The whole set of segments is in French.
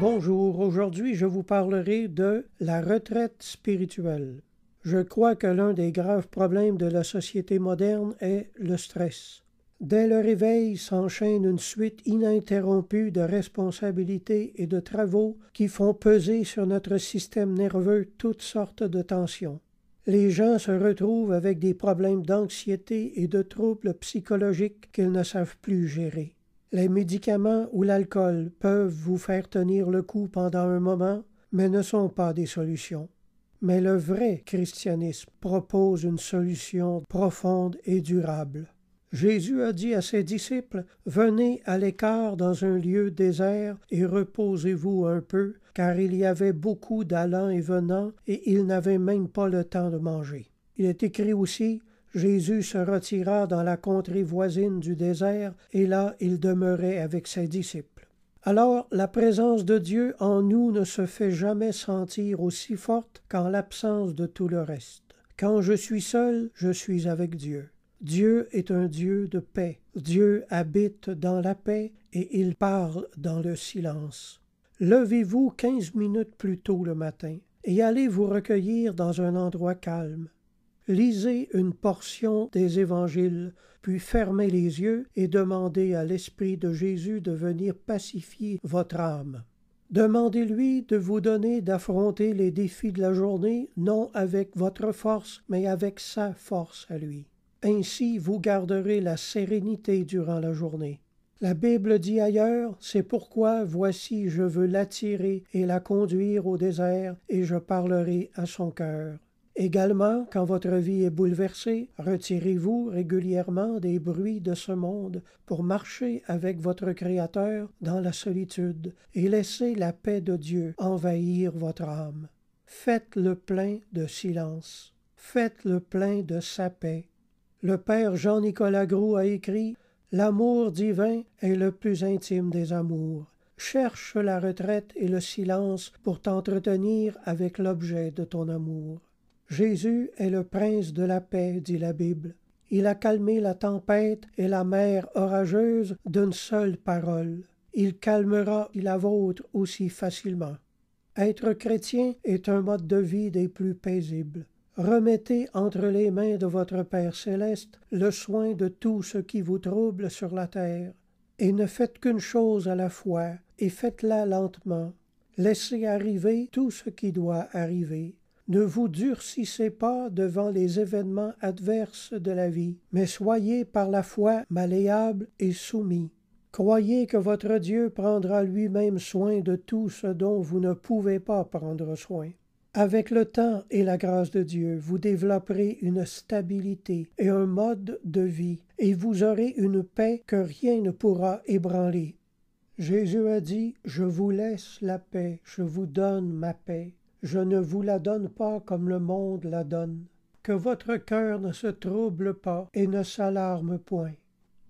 Bonjour, aujourd'hui je vous parlerai de la retraite spirituelle. Je crois que l'un des graves problèmes de la société moderne est le stress. Dès le réveil s'enchaîne une suite ininterrompue de responsabilités et de travaux qui font peser sur notre système nerveux toutes sortes de tensions. Les gens se retrouvent avec des problèmes d'anxiété et de troubles psychologiques qu'ils ne savent plus gérer. Les médicaments ou l'alcool peuvent vous faire tenir le coup pendant un moment, mais ne sont pas des solutions. Mais le vrai christianisme propose une solution profonde et durable. Jésus a dit à ses disciples, « Venez à l'écart dans un lieu désert et reposez-vous un peu, car il y avait beaucoup d'allants et venants et ils n'avaient même pas le temps de manger. » Il est écrit aussi, Jésus se retira dans la contrée voisine du désert, et là il demeurait avec ses disciples. Alors la présence de Dieu en nous ne se fait jamais sentir aussi forte qu'en l'absence de tout le reste. Quand je suis seul, je suis avec Dieu. Dieu est un Dieu de paix. Dieu habite dans la paix et il parle dans le silence. Levez-vous 15 minutes plus tôt le matin et allez vous recueillir dans un endroit calme. Lisez une portion des évangiles, puis fermez les yeux et demandez à l'Esprit de Jésus de venir pacifier votre âme. Demandez-lui de vous donner d'affronter les défis de la journée, non avec votre force, mais avec sa force à lui. Ainsi vous garderez la sérénité durant la journée. La Bible dit ailleurs, « C'est pourquoi, voici, je veux l'attirer et la conduire au désert, et je parlerai à son cœur. » Également, quand votre vie est bouleversée, retirez-vous régulièrement des bruits de ce monde pour marcher avec votre Créateur dans la solitude et laissez la paix de Dieu envahir votre âme. Faites le plein de silence. Faites le plein de sa paix. Le Père Jean-Nicolas Groulx a écrit « L'amour divin est le plus intime des amours. Cherche la retraite et le silence pour t'entretenir avec l'objet de ton amour. » Jésus est le prince de la paix, dit la Bible. Il a calmé la tempête et la mer orageuse d'une seule parole. Il calmera la vôtre aussi facilement. Être chrétien est un mode de vie des plus paisibles. Remettez entre les mains de votre Père céleste le soin de tout ce qui vous trouble sur la terre. Et ne faites qu'une chose à la fois, et faites-la lentement. Laissez arriver tout ce qui doit arriver. Ne vous durcissez pas devant les événements adverses de la vie, mais soyez par la foi malléables et soumis. Croyez que votre Dieu prendra lui-même soin de tout ce dont vous ne pouvez pas prendre soin. Avec le temps et la grâce de Dieu, vous développerez une stabilité et un mode de vie, et vous aurez une paix que rien ne pourra ébranler. Jésus a dit, « Je vous laisse la paix, je vous donne ma paix. Je ne vous la donne pas comme le monde la donne. Que votre cœur ne se trouble pas et ne s'alarme point. »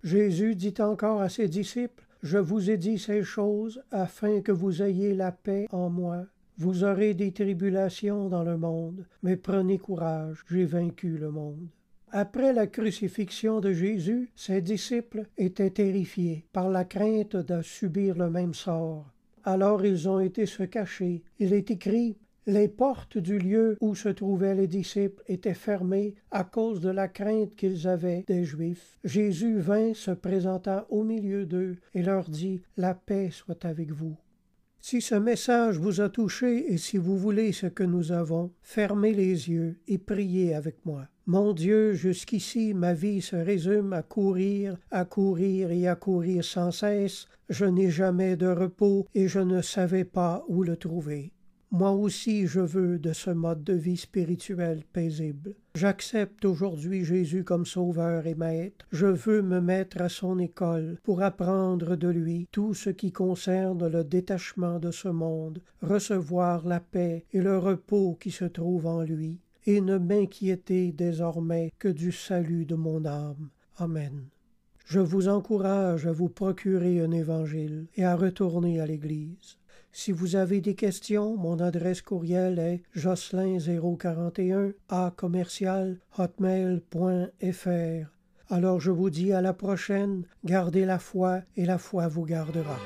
Jésus dit encore à ses disciples, « Je vous ai dit ces choses afin que vous ayez la paix en moi. Vous aurez des tribulations dans le monde, mais prenez courage, j'ai vaincu le monde. » Après la crucifixion de Jésus, ses disciples étaient terrifiés par la crainte de subir le même sort. Alors ils ont été se cacher. Il est écrit, les portes du lieu où se trouvaient les disciples étaient fermées à cause de la crainte qu'ils avaient des Juifs. Jésus vint, se présenta au milieu d'eux et leur dit « La paix soit avec vous ». Si ce message vous a touché et si vous voulez ce que nous avons, fermez les yeux et priez avec moi. Mon Dieu, jusqu'ici, ma vie se résume à courir et à courir sans cesse. Je n'ai jamais de repos et je ne savais pas où le trouver. Moi aussi, je veux de ce mode de vie spirituel paisible. J'accepte aujourd'hui Jésus comme sauveur et maître. Je veux me mettre à son école pour apprendre de lui tout ce qui concerne le détachement de ce monde, recevoir la paix et le repos qui se trouvent en lui, et ne m'inquiéter désormais que du salut de mon âme. Amen. Je vous encourage à vous procurer un évangile et à retourner à l'Église. Si vous avez des questions, mon adresse courriel est jocelyn041@hotmail.fr. Alors je vous dis à la prochaine, gardez la foi et la foi vous gardera.